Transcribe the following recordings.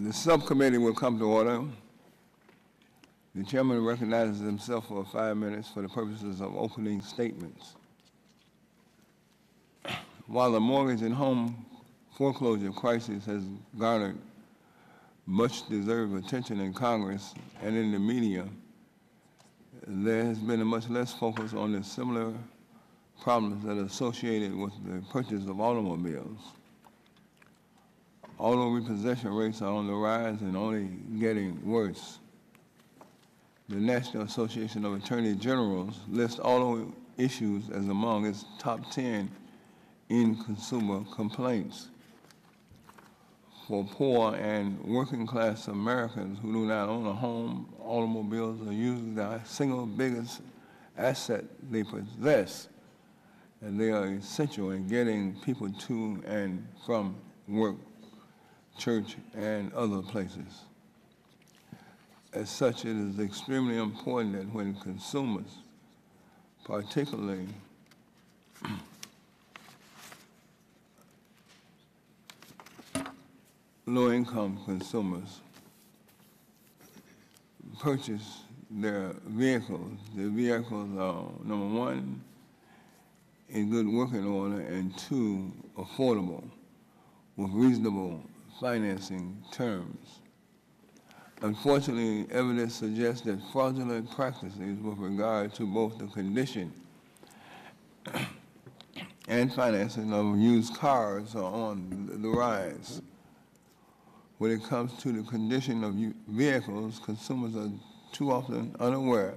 The subcommittee will come to order. The chairman recognizes himself for 5 minutes for the purposes of opening statements. While the mortgage and home foreclosure crisis has garnered much deserved attention in Congress and in the media, there has been a much less focus on the similar problems that are associated with the purchase of automobiles. Auto repossession rates are on the rise and only getting worse. The National Association of Attorney Generals lists auto issues as among its top 10 in consumer complaints. For poor and working class Americans who do not own a home, automobiles are usually the single biggest asset they possess, and they are essential in getting people to and from work, church, and other places. As such, it is extremely important that when consumers, particularly low-income consumers, purchase their vehicles, the vehicles are, number one, in good working order, and two, affordable, with reasonable financing terms. Unfortunately, evidence suggests that fraudulent practices with regard to both the condition and financing of used cars are on the rise. When it comes to the condition of vehicles, consumers are too often unaware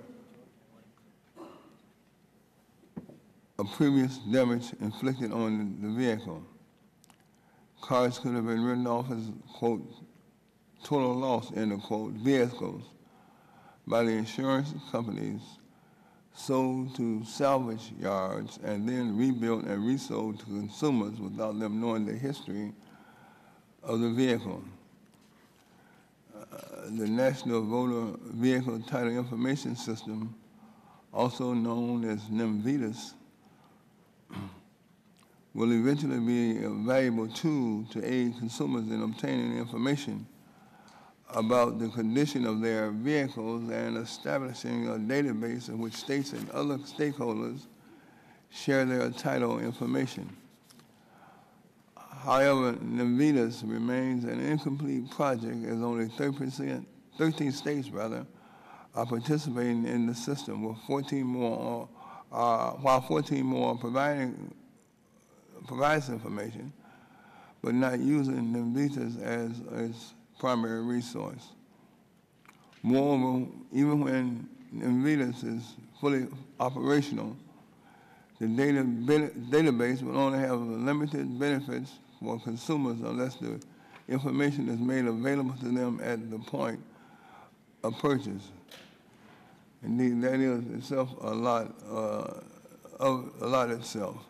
of previous damage inflicted on the vehicle. Cars could have been written off as, quote, total loss, end of quote, vehicles by the insurance companies, sold to salvage yards, and then rebuilt and resold to consumers without them knowing the history of the vehicle. The National Motor Vehicle Title Information System, also known as NMVIDIS, will eventually be a valuable tool to aid consumers in obtaining information about the condition of their vehicles and establishing a database in which states and other stakeholders share their title information. However, NMVIDIS remains an incomplete project as only 13 states are participating in the system, with 14 more, while 14 more provides information, but not using NMVIDIS as its primary resource. Moreover, even when NMVIDIS is fully operational, the database will only have limited benefits for consumers unless the information is made available to them at the point of purchase. Indeed, that is itself a lot itself.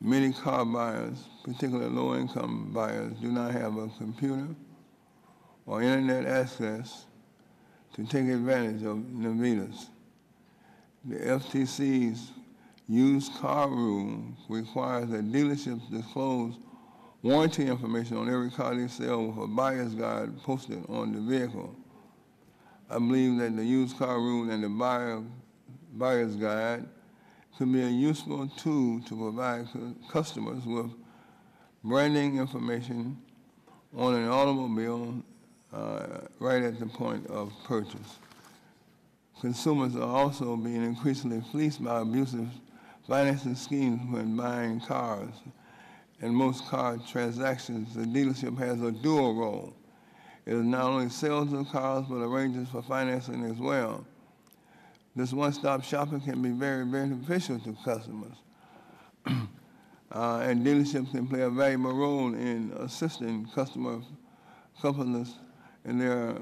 Many car buyers, particularly low-income buyers, do not have a computer or internet access to take advantage of NMVIDIS. The FTC's used car rule requires that dealerships disclose warranty information on every car they sell with a buyer's guide posted on the vehicle. I believe that the used car rule and the buyer's guide could be a useful tool to provide customers with branding information on an automobile right at the point of purchase. Consumers are also being increasingly fleeced by abusive financing schemes when buying cars. In most car transactions, the dealership has a dual role. It not only sells the cars, but arranges for financing as well. This one-stop shopping can be very beneficial to customers. And dealerships can play a valuable role in assisting companies in their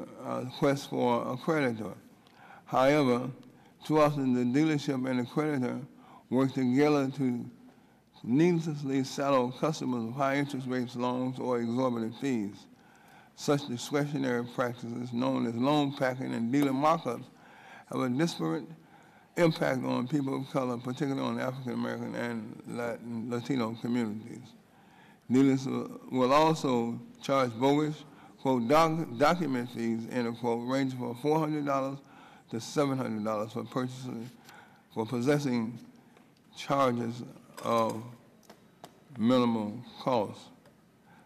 quest for a creditor. However, too often the dealership and the creditor work together to needlessly saddle customers with high interest rates, loans, or exorbitant fees. Such discretionary practices, known as loan packing and dealer markups, have a disparate impact on people of color, particularly on the African American and Latino communities. Dealers will also charge bogus quote, document fees, end of quote, ranging from $400 to $700 for possessing charges of minimal cost.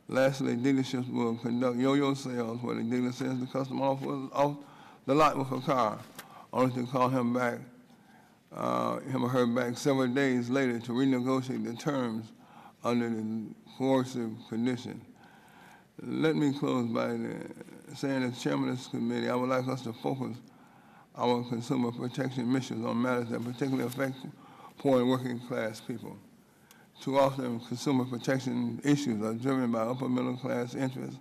Lastly, dealerships will conduct yo-yo sales where the dealer sends the customer off the lot with a car, only to call him or her back several days later to renegotiate the terms under the coercive condition. Let me close by saying, as chairman of this committee, I would like us to focus our consumer protection missions on matters that particularly affect poor and working class people. Too often, consumer protection issues are driven by upper middle class interests,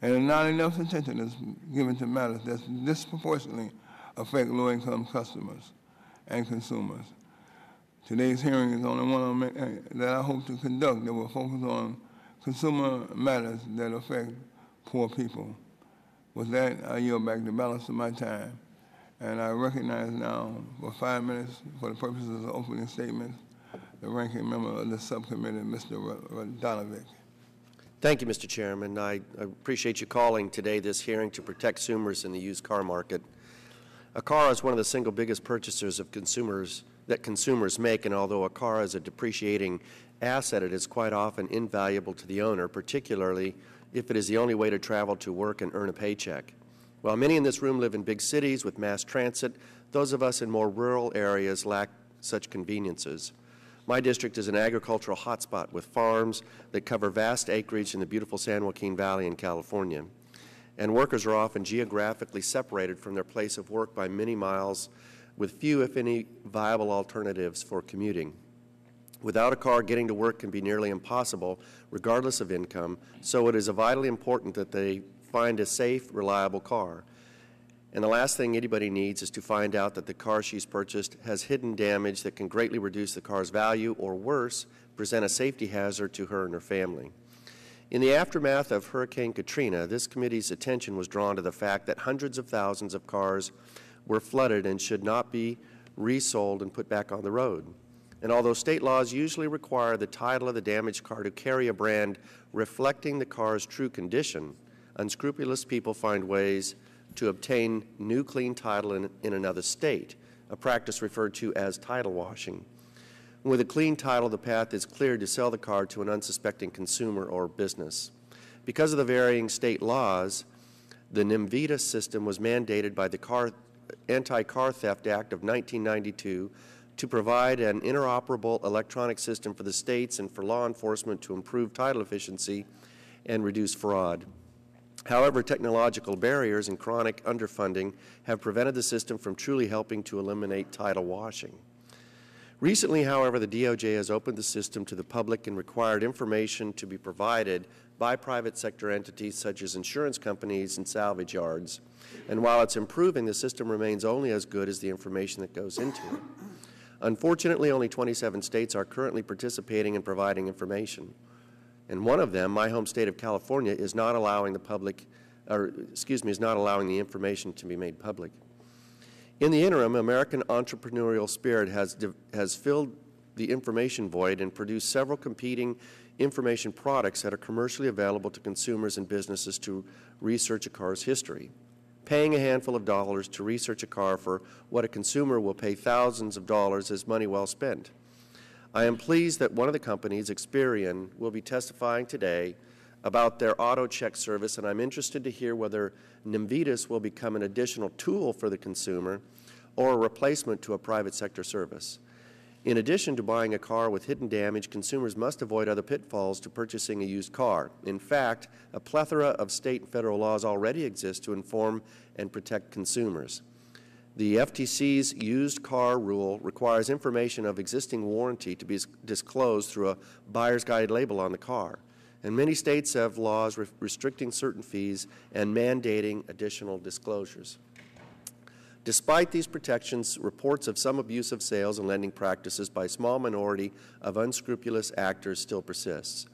and not enough attention is given to matters that disproportionately affect low-income customers and consumers. Today's hearing is only one that I hope to conduct that will focus on consumer matters that affect poor people. With that, I yield back the balance of my time, and I recognize now for 5 minutes for the purposes of opening statements the ranking member of the subcommittee, Mr. Radonovic. Thank you, Mr. Chairman. I appreciate you calling today this hearing to protect consumers in the used car market. A car is one of the single biggest purchasers of consumers make, and although a car is a depreciating asset, it is quite often invaluable to the owner, particularly if it is the only way to travel to work and earn a paycheck. While many in this room live in big cities with mass transit, those of us in more rural areas lack such conveniences. My district is an agricultural hotspot with farms that cover vast acreage in the beautiful San Joaquin Valley in California. And workers are often geographically separated from their place of work by many miles, with few, if any, viable alternatives for commuting. Without a car, getting to work can be nearly impossible, regardless of income, so it is vitally important that they find a safe, reliable car. And the last thing anybody needs is to find out that the car she's purchased has hidden damage that can greatly reduce the car's value, or worse, present a safety hazard to her and her family. In the aftermath of Hurricane Katrina, this committee's attention was drawn to the fact that hundreds of thousands of cars were flooded and should not be resold and put back on the road. And although state laws usually require the title of the damaged car to carry a brand reflecting the car's true condition, unscrupulous people find ways to obtain new clean title in another state, a practice referred to as title washing. With a clean title, the path is cleared to sell the car to an unsuspecting consumer or business. Because of the varying state laws, the NMVITA system was mandated by the Anti-Car Theft Act of 1992 to provide an interoperable electronic system for the states and for law enforcement to improve title efficiency and reduce fraud. However, technological barriers and chronic underfunding have prevented the system from truly helping to eliminate title washing. Recently, however, the DOJ has opened the system to the public and required information to be provided by private sector entities such as insurance companies and salvage yards. And while it's improving, the system remains only as good as the information that goes into it. Unfortunately, only 27 states are currently participating in providing information. And one of them, my home state of California, is not allowing is not allowing the information to be made public. In the interim, American entrepreneurial spirit has filled the information void and produced several competing information products that are commercially available to consumers and businesses to research a car's history. Paying a handful of dollars to research a car for what a consumer will pay thousands of dollars is money well spent. I am pleased that one of the companies, Experian, will be testifying today about their auto check service, and I'm interested to hear whether NMVITA will become an additional tool for the consumer or a replacement to a private sector service. In addition to buying a car with hidden damage, consumers must avoid other pitfalls to purchasing a used car. In fact, a plethora of state and federal laws already exist to inform and protect consumers. The FTC's used car rule requires information of existing warranty to be disclosed through a buyer's guide label on the car. And many states have laws restricting certain fees and mandating additional disclosures. Despite these protections, reports of some abusive sales and lending practices by a small minority of unscrupulous actors still persists.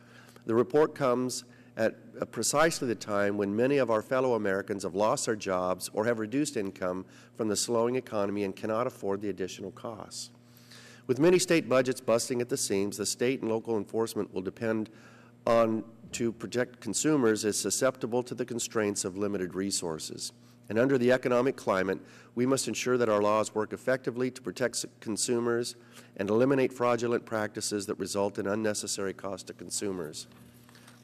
The report comes at precisely the time when many of our fellow Americans have lost their jobs or have reduced income from the slowing economy and cannot afford the additional costs. With many state budgets busting at the seams, the state and local enforcement will depend on to protect consumers is susceptible to the constraints of limited resources. And under the economic climate, we must ensure that our laws work effectively to protect consumers and eliminate fraudulent practices that result in unnecessary cost to consumers.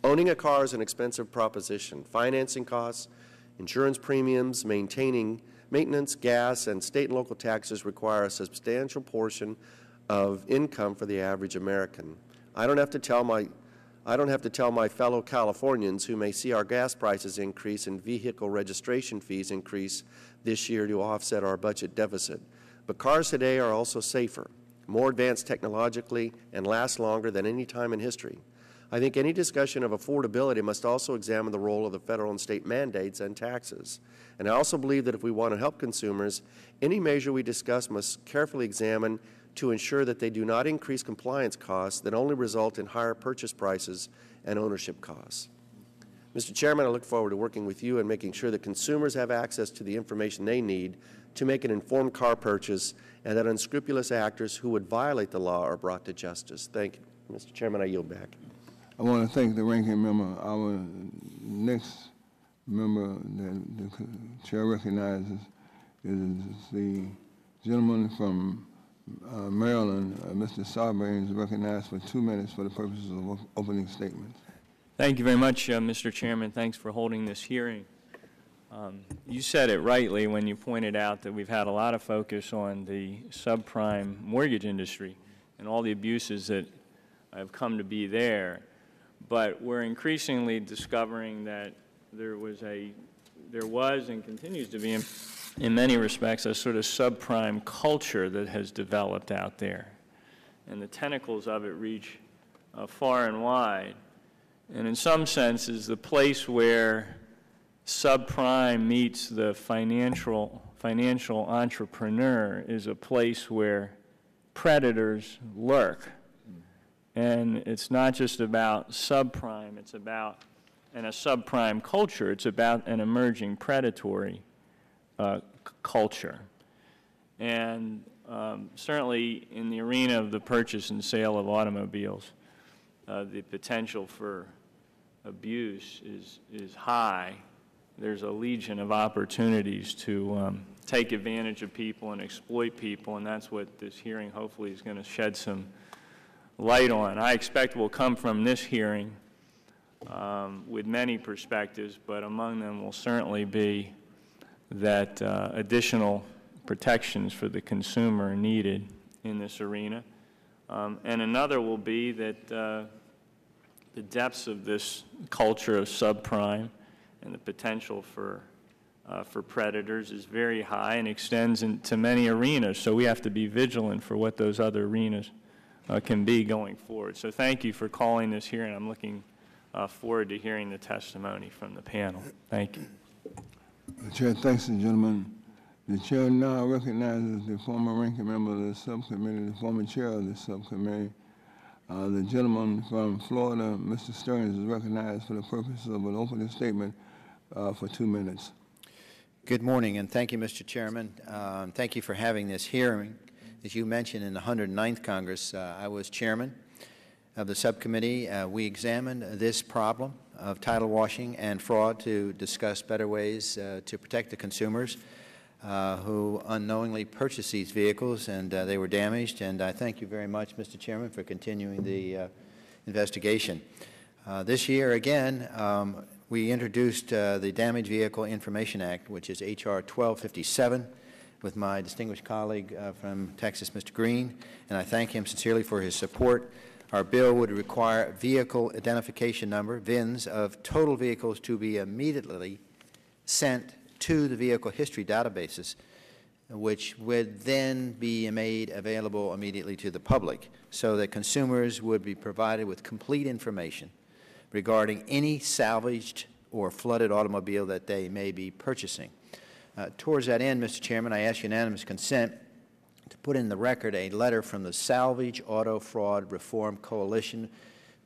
Owning a car is an expensive proposition. Financing costs, insurance premiums, maintenance, gas, and state and local taxes require a substantial portion of income for the average American. I don't have to tell my fellow Californians who may see our gas prices increase and vehicle registration fees increase this year to offset our budget deficit. But cars today are also safer, more advanced technologically, and last longer than any time in history. I think any discussion of affordability must also examine the role of the federal and state mandates and taxes. And I also believe that if we want to help consumers, any measure we discuss must carefully examine to ensure that they do not increase compliance costs that only result in higher purchase prices and ownership costs. Mr. Chairman, I look forward to working with you and making sure that consumers have access to the information they need to make an informed car purchase and that unscrupulous actors who would violate the law are brought to justice. Thank you. Mr. Chairman, I yield back. I want to thank the ranking member. Our next member that the chair recognizes is the gentleman from Maryland, Mr. Sarbanes, recognized for 2 minutes for the purposes of opening statements. Thank you very much, Mr. Chairman. Thanks for holding this hearing. You said it rightly when you pointed out that we've had a lot of focus on the subprime mortgage industry and all the abuses that have come to be there. But we're increasingly discovering that there was and continues to be, in many respects, a sort of subprime culture that has developed out there. And the tentacles of it reach far and wide. And in some senses, the place where subprime meets the financial entrepreneur is a place where predators lurk. And it's not just about subprime, it's about, and a subprime culture, it's about an emerging predatory culture. And certainly in the arena of the purchase and sale of automobiles, the potential for abuse is high. There's a legion of opportunities to take advantage of people and exploit people, and that's what this hearing hopefully is going to shed some light on. I expect will come from this hearing with many perspectives, but among them will certainly be that additional protections for the consumer are needed in this arena. And another will be that the depths of this culture of subprime and the potential for predators is very high and extends into many arenas. So we have to be vigilant for what those other arenas can be going forward. So thank you for calling this hearing. I'm looking forward to hearing the testimony from the panel. Thank you. Chair, thanks, gentlemen. The chair now recognizes the former ranking member of the subcommittee, the former chair of the subcommittee. The gentleman from Florida, Mr. Stearns, is recognized for the purpose of an opening statement for 2 minutes. Good morning, and thank you, Mr. Chairman. Thank you for having this hearing. As you mentioned, in the 109th Congress, I was chairman of the subcommittee. We examined this problem of title washing and fraud to discuss better ways to protect the consumers who unknowingly purchased these vehicles, and they were damaged. And I thank you very much, Mr. Chairman, for continuing the investigation. This year, again, we introduced the Damaged Vehicle Information Act, which is H.R. 1257, with my distinguished colleague from Texas, Mr. Green, and I thank him sincerely for his support. Our bill would require vehicle identification number, VINs, of total vehicles to be immediately sent to the vehicle history databases, which would then be made available immediately to the public, so that consumers would be provided with complete information regarding any salvaged or flooded automobile that they may be purchasing. Towards that end, Mr. Chairman, I ask unanimous consent to put in the record a letter from the Salvage Auto Fraud Reform Coalition,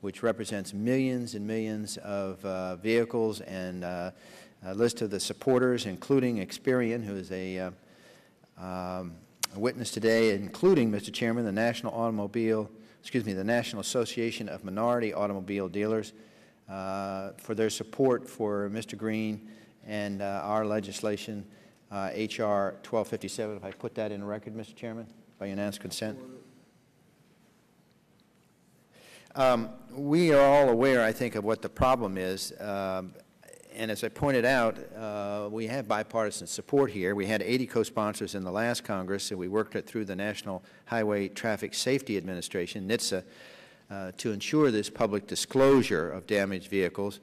which represents millions and millions of vehicles, and a list of the supporters, including Experian, who is a witness today, including, Mr. Chairman, the National Association of Minority Automobile Dealers, for their support for Mr. Green and our legislation, H.R. 1257. If I put that in the record, Mr. Chairman, by unanimous consent. We are all aware, I think, of what the problem is. And as I pointed out, we have bipartisan support here. We had 80 co-sponsors in the last Congress, and we worked it through the National Highway Traffic Safety Administration, NHTSA, to ensure this public disclosure of damaged vehicles.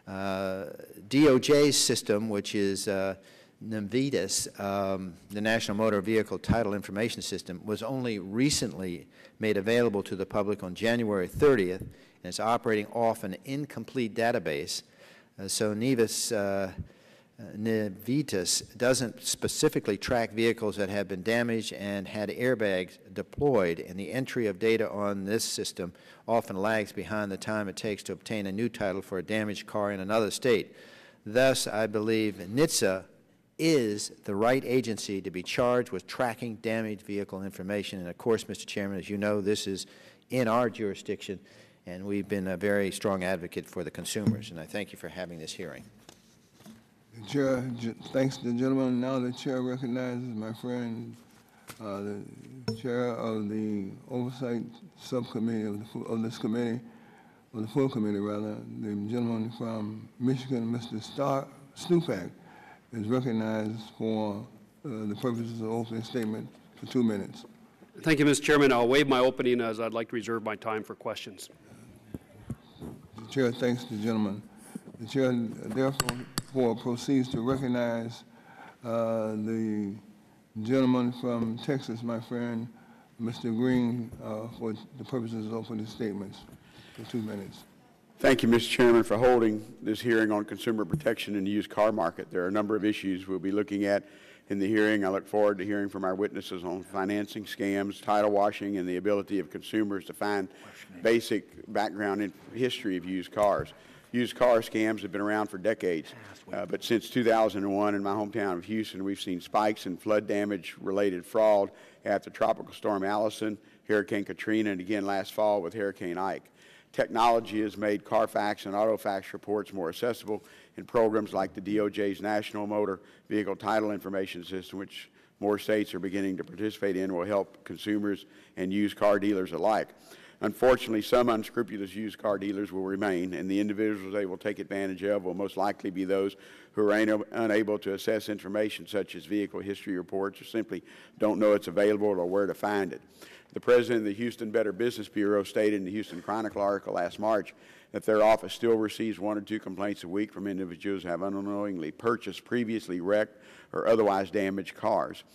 DOJ's system, which is NMVITIS, the National Motor Vehicle Title Information System, was only recently made available to the public on January 30th, and it's operating off an incomplete database. So NMVITIS doesn't specifically track vehicles that have been damaged and had airbags deployed, and the entry of data on this system often lags behind the time it takes to obtain a new title for a damaged car in another state. Thus, I believe NHTSA is the right agency to be charged with tracking damaged vehicle information. And of course, Mr. Chairman, as you know, this is in our jurisdiction, and we've been a very strong advocate for the consumers, and I thank you for having this hearing. The Chair thanks the gentleman. Now the Chair recognizes my friend, the Chair of the Oversight Subcommittee of this committee, or the full committee rather, the gentleman from Michigan, Mr. Stupak, is recognized for the purposes of opening statement for 2 minutes. Thank you, Mr. Chairman. I'll waive my opening as I'd like to reserve my time for questions. The Chair thanks the gentleman. The Chair therefore proceeds to recognize the gentleman from Texas, my friend, Mr. Green, for the purposes of opening statements for 2 minutes. Thank you, Mr. Chairman, for holding this hearing on consumer protection in the used car market. There are a number of issues we'll be looking at in the hearing. I look forward to hearing from our witnesses on financing scams, title washing, and the ability of consumers to find basic background and history of used cars. Used car scams have been around for decades, but since 2001 in my hometown of Houston, we've seen spikes in flood damage-related fraud after Tropical Storm Allison, Hurricane Katrina, and again last fall with Hurricane Ike. Technology has made Carfax and Autofax reports more accessible, and programs like the DOJ's National Motor Vehicle Title Information System, which more states are beginning to participate in, will help consumers and used car dealers alike. Unfortunately, some unscrupulous used car dealers will remain, and the individuals they will take advantage of will most likely be those who are unable to assess information such as vehicle history reports or simply don't know it's available or where to find it. The president of the Houston Better Business Bureau stated in the Houston Chronicle article last March that their office still receives 1 or 2 complaints a week from individuals who have unknowingly purchased previously wrecked or otherwise damaged cars.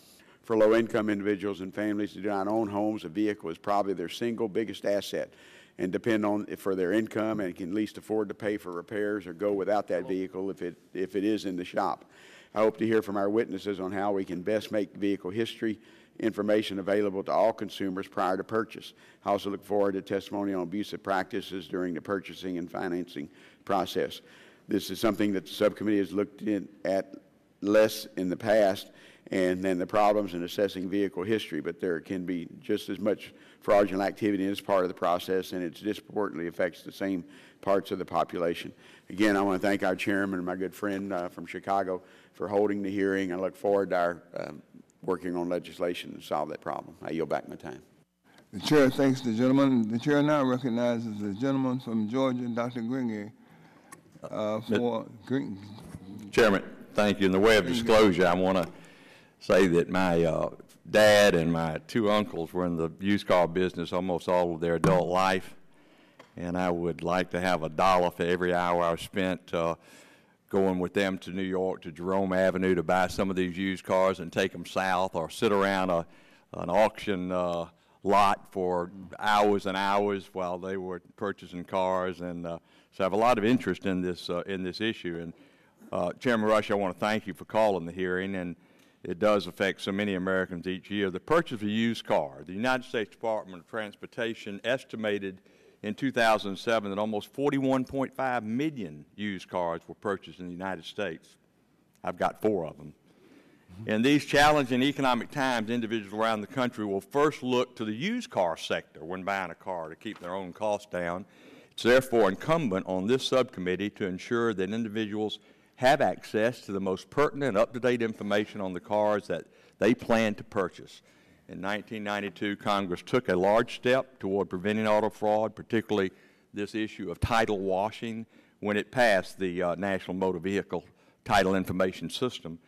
For low-income individuals and families who do not own homes, a vehicle is probably their single biggest asset and depend on it for their income and can at least afford to pay for repairs or go without that vehicle if it is in the shop. I hope to hear from our witnesses on how we can best make vehicle history information available to all consumers prior to purchase. I also look forward to testimony on abusive practices during the purchasing and financing process. This is something that the subcommittee has looked at less in the past, and then the problems in assessing vehicle history, but there can be just as much fraudulent activity in this part of the process, and it disproportionately affects the same parts of the population. Again, I want to thank our chairman and my good friend from Chicago for holding the hearing. I look forward to our working on legislation to solve that problem. I yield back my time. The Chair thanks the gentleman. The Chair now recognizes the gentleman from Georgia, Dr. Gringe, for Green. Chairman, thank you. In the way of disclosure, I want to say that my dad and my 2 uncles were in the used car business almost all of their adult life, and I would like to have $1 for every hour I've spent going with them to New York, to Jerome Avenue, to buy some of these used cars and take them south, or sit around an auction lot for hours and hours while they were purchasing cars. And so I have a lot of interest in this issue. And Chairman Rush, I want to thank you for calling the hearing, and it does affect so many Americans each year. The purchase of a used car, the United States Department of Transportation estimated in 2007 that almost 41.5 million used cars were purchased in the United States. I've got 4 of them. In these challenging economic times, individuals around the country will first look to the used car sector when buying a car to keep their own costs down. It's therefore incumbent on this subcommittee to ensure that individuals have access to the most pertinent, up-to-date information on the cars that they plan to purchase. In 1992, Congress took a large step toward preventing auto fraud, particularly this issue of title washing, when it passed the National Motor Vehicle Title Information System.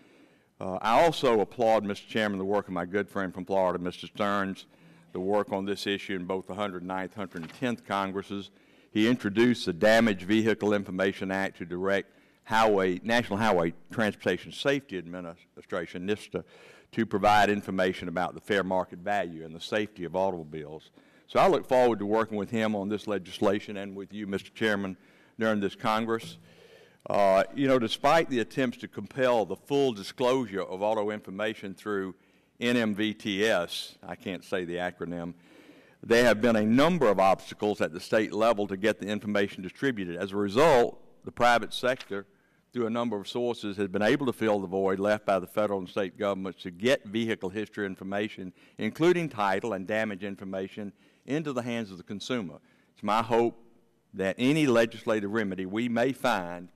I also applaud, Mr. Chairman, the work of my good friend from Florida, Mr. Stearns, the work on this issue in both the 109th, 110th Congresses. He introduced the Damaged Vehicle Information Act to direct National Highway Transportation Safety Administration, NHTSA, to provide information about the fair market value and the safety of automobiles. So I look forward to working with him on this legislation and with you, Mr. Chairman, during this Congress. Despite the attempts to compel the full disclosure of auto information through NMVTS, I can't say the acronym, there have been a number of obstacles at the state level to get the information distributed. As a result, the private sector, through a number of sources, has been able to fill the void left by the federal and state governments to get vehicle history information, including title and damage information, into the hands of the consumer. It's my hope that any legislative remedy we may find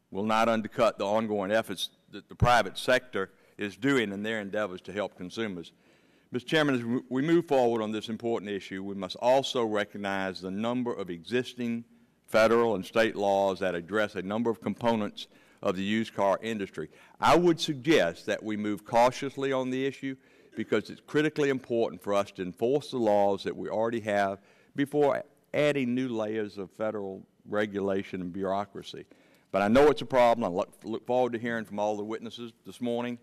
will not undercut the ongoing efforts that the private sector is doing in their endeavors to help consumers. Mr. Chairman, as we move forward on this important issue, we must also recognize the number of existing federal and state laws that address a number of components of the used car industry. I would suggest that we move cautiously on the issue because it's critically important for us to enforce the laws that we already have before adding new layers of federal regulation and bureaucracy. But I know it's a problem. I look forward to hearing from all the witnesses this morning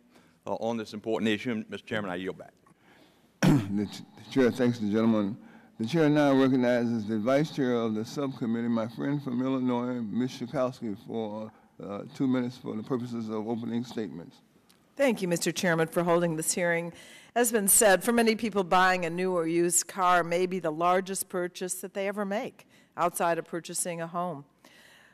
on this important issue. And, Mr. Chairman, I yield back. The Chair thanks the gentleman. The Chair now recognizes the Vice Chair of the subcommittee, my friend from Illinois, Ms. Schakowsky, for 2 minutes for the purposes of opening statements. Thank you, Mr. Chairman, for holding this hearing. As has been said, for many people, buying a new or used car may be the largest purchase that they ever make outside of purchasing a home.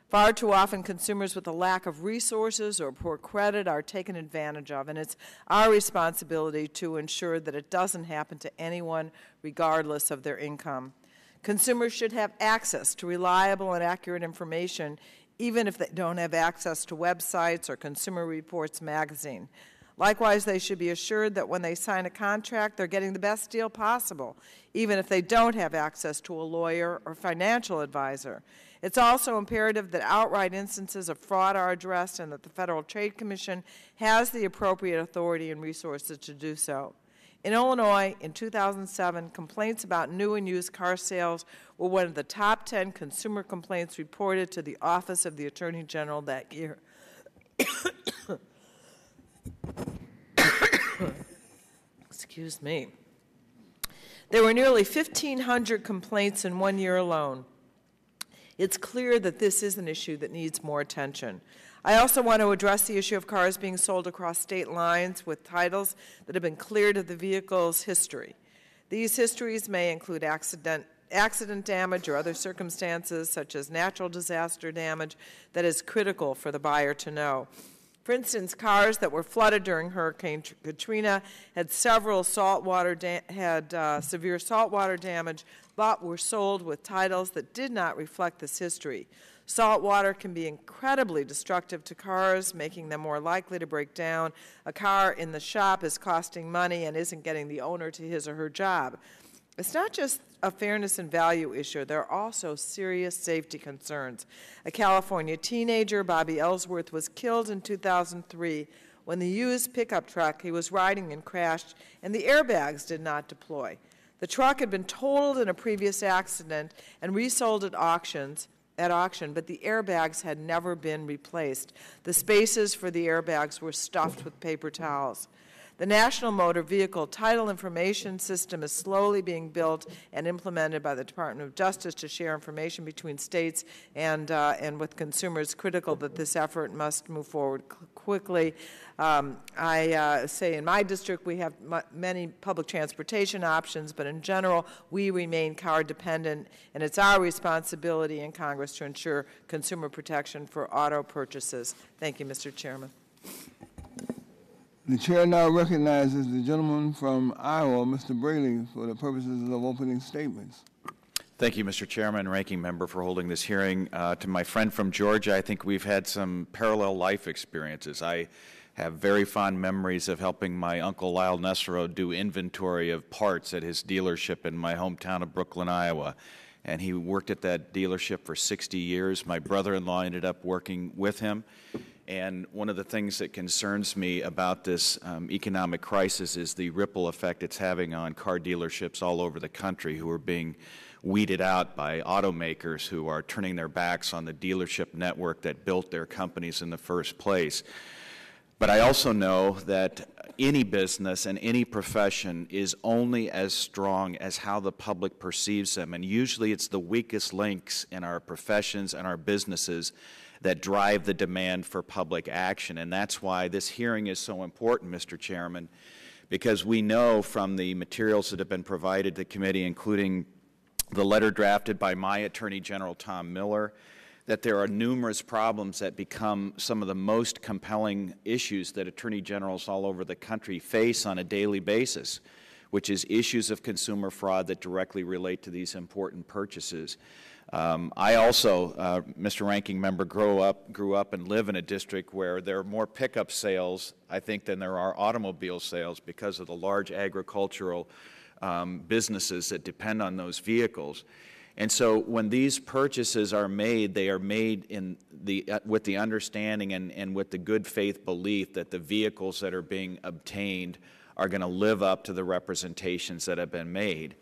Far too often, consumers with a lack of resources or poor credit are taken advantage of, and it's our responsibility to ensure that it doesn't happen to anyone, regardless of their income. Consumers should have access to reliable and accurate information, even if they don't have access to websites or Consumer Reports magazine. Likewise, they should be assured that when they sign a contract, they're getting the best deal possible, even if they don't have access to a lawyer or financial advisor. It's also imperative that outright instances of fraud are addressed and that the Federal Trade Commission has the appropriate authority and resources to do so. In Illinois, in 2007, complaints about new and used car sales were one of the top 10 consumer complaints reported to the Office of the Attorney General that year. Excuse me. There were nearly 1,500 complaints in 1 year alone. It's clear that this is an issue that needs more attention. I also want to address the issue of cars being sold across state lines with titles that have been cleared of the vehicle's history. These histories may include accident damage or other circumstances such as natural disaster damage that is critical for the buyer to know. For instance, cars that were flooded during Hurricane Katrina had severe saltwater damage, but were sold with titles that did not reflect this history. Salt water can be incredibly destructive to cars, making them more likely to break down. A car in the shop is costing money and isn't getting the owner to his or her job. It's not just a fairness and value issue. There are also serious safety concerns. A California teenager, Bobby Ellsworth, was killed in 2003 when the used pickup truck he was riding in crashed and the airbags did not deploy. The truck had been totaled in a previous accident and resold at auction, but the airbags had never been replaced. The spaces for the airbags were stuffed with paper towels. The National Motor Vehicle Title Information System is slowly being built and implemented by the Department of Justice to share information between states and with consumers. Critical that this effort must move forward quickly. I say in my district we have many public transportation options, but in general we remain car dependent, and it's our responsibility in Congress to ensure consumer protection for auto purchases. Thank you, Mr. Chairman. The Chair now recognizes the gentleman from Iowa, Mr. Braley, for the purposes of opening statements. Thank you, Mr. Chairman, Ranking Member, for holding this hearing. To my friend from Georgia, I think we've had some parallel life experiences. I have very fond memories of helping my Uncle Lyle Nessero do inventory of parts at his dealership in my hometown of Brooklyn, Iowa. And he worked at that dealership for 60 years. My brother-in-law ended up working with him. And one of the things that concerns me about this economic crisis is the ripple effect it's having on car dealerships all over the country who are being weeded out by automakers who are turning their backs on the dealership network that built their companies in the first place. But I also know that any business and any profession is only as strong as how the public perceives them. And usually it's the weakest links in our professions and our businesses that drive the demand for public action. And that's why this hearing is so important, Mr. Chairman, because we know from the materials that have been provided to the committee, including the letter drafted by my Attorney General, Tom Miller, that there are numerous problems that become some of the most compelling issues that Attorney Generals all over the country face on a daily basis, which is issues of consumer fraud that directly relate to these important purchases. I also, Mr. Ranking Member, grew up and live in a district where there are more pickup sales, I think, than there are automobile sales because of the large agricultural businesses that depend on those vehicles. And so when these purchases are made, they are made in with the understanding and with the good faith belief that the vehicles that are being obtained are going to live up to the representations that have been made.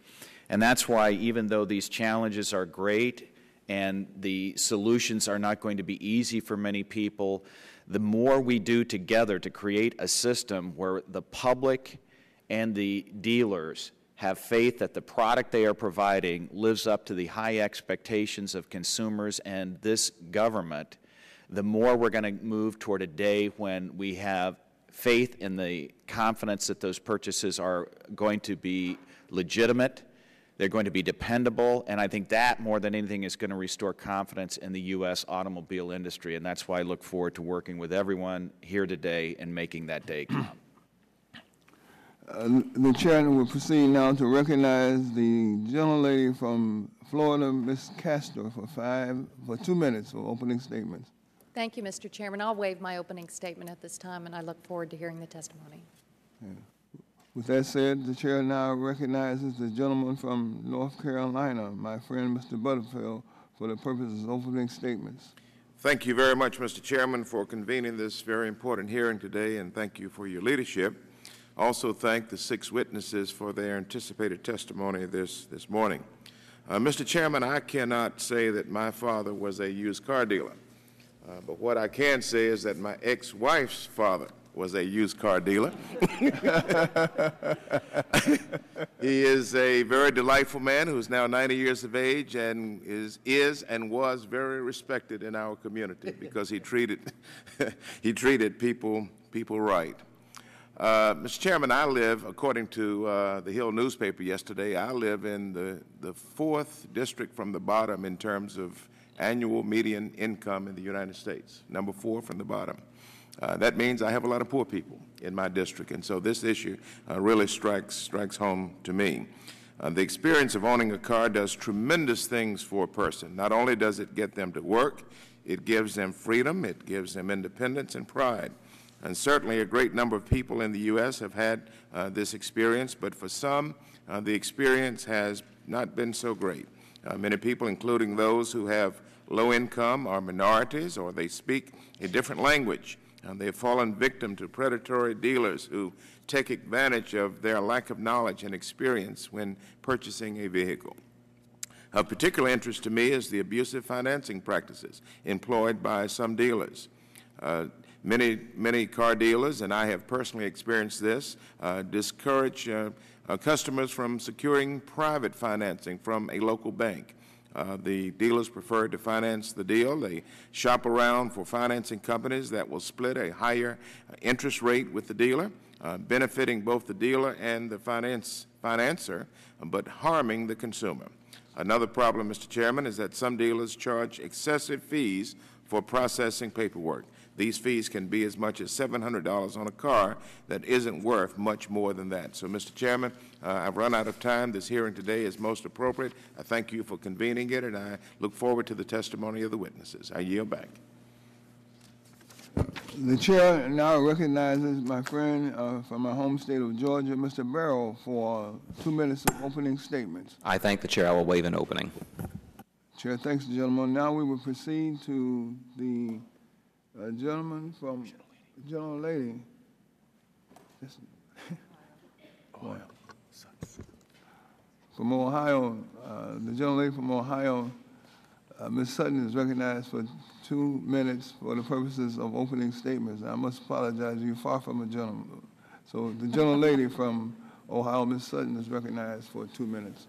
And that's why, even though these challenges are great and the solutions are not going to be easy for many people, the more we do together to create a system where the public and the dealers have faith that the product they are providing lives up to the high expectations of consumers and this government, the more we're going to move toward a day when we have faith in the confidence that those purchases are going to be legitimate, they're going to be dependable, and I think that, more than anything, is going to restore confidence in the U.S. automobile industry, and that's why I look forward to working with everyone here today and making that day come. The chairman will proceed now to recognize the gentlelady from Florida, Ms. Castro, for 2 minutes for opening statements. Thank you, Mr. Chairman. I'll waive my opening statement at this time, and I look forward to hearing the testimony. Yeah. With that said, the chair now recognizes the gentleman from North Carolina, my friend Mr. Butterfield, for the purposes of opening statements. Thank you very much, Mr. Chairman, for convening this very important hearing today, and thank you for your leadership. Also thank the 6 witnesses for their anticipated testimony this morning. Mr. Chairman, I cannot say that my father was a used car dealer, but what I can say is that my ex-wife's father was a used car dealer. He is a very delightful man who is now 90 years of age and is and was very respected in our community because he treated people right. Mr. Chairman, I live, according to the Hill newspaper yesterday, I live in the 4th district from the bottom in terms of annual median income in the United States, number 4 from the bottom. That means I have a lot of poor people in my district, and so this issue really strikes home to me. The experience of owning a car does tremendous things for a person. Not only does it get them to work, it gives them freedom, it gives them independence and pride. And certainly a great number of people in the U.S. have had this experience, but for some, the experience has not been so great. Many people, including those who have low income, are minorities, or they speak a different language. And they've fallen victim to predatory dealers who take advantage of their lack of knowledge and experience when purchasing a vehicle. Of particular interest to me is the abusive financing practices employed by some dealers. Many car dealers, and I have personally experienced this, discourage customers from securing private financing from a local bank. The dealers prefer to finance the deal. They shop around for financing companies that will split a higher interest rate with the dealer, benefiting both the dealer and the financer, but harming the consumer. Another problem, Mr. Chairman, is that some dealers charge excessive fees for processing paperwork. These fees can be as much as $700 on a car that isn't worth much more than that. So, Mr. Chairman, I've run out of time. This hearing today is most appropriate. I thank you for convening it, and I look forward to the testimony of the witnesses. I yield back. The chair now recognizes my friend from my home state of Georgia, Mr. Barrow, for 2 minutes of opening statements. I thank the chair. I will waive an opening. Chair thanks the gentleman. Now we will proceed to the gentleman from, gentlelady. From Ohio, the gentlelady from Ohio, Ms. Sutton is recognized for 2 minutes for the purposes of opening statements. I must apologize, you're far from a gentleman. So the gentlelady from Ohio, Ms. Sutton, is recognized for 2 minutes.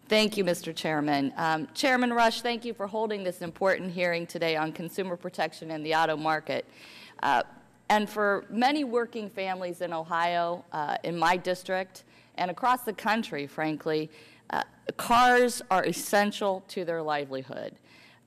Thank you, Mr. Chairman. Chairman Rush, thank you for holding this important hearing today on consumer protection in the auto market. And for many working families in Ohio, in my district, and across the country, frankly, cars are essential to their livelihood.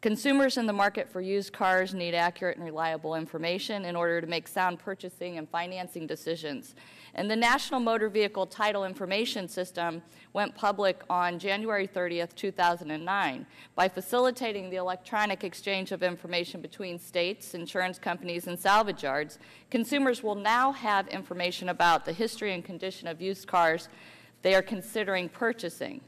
Consumers in the market for used cars need accurate and reliable information in order to make sound purchasing and financing decisions. And the National Motor Vehicle Title Information System went public on January 30th, 2009. By facilitating the electronic exchange of information between states, insurance companies, and salvage yards, consumers will now have information about the history and condition of used cars they are considering purchasing.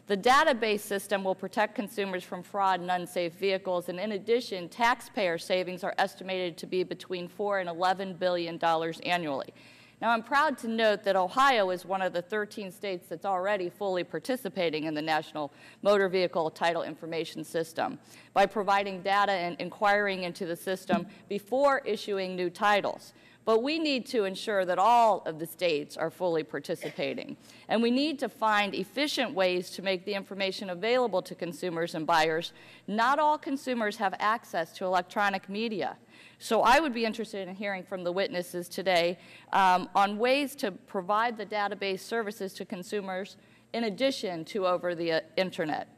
The database system will protect consumers from fraud and unsafe vehicles, and in addition, taxpayer savings are estimated to be between $4 and $11 billion annually. Now, I'm proud to note that Ohio is one of the 13 states that's already fully participating in the National Motor Vehicle Title Information System by providing data and inquiring into the system before issuing new titles. But we need to ensure that all of the states are fully participating. And we need to find efficient ways to make the information available to consumers and buyers. Not all consumers have access to electronic media. So I would be interested in hearing from the witnesses today on ways to provide the database services to consumers in addition to over the Internet.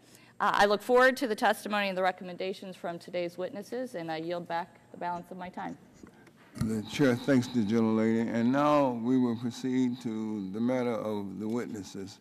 I look forward to the testimony and the recommendations from today's witnesses, and I yield back the balance of my time. The chair thanks the gentlelady, and now we will proceed to the matter of the witnesses.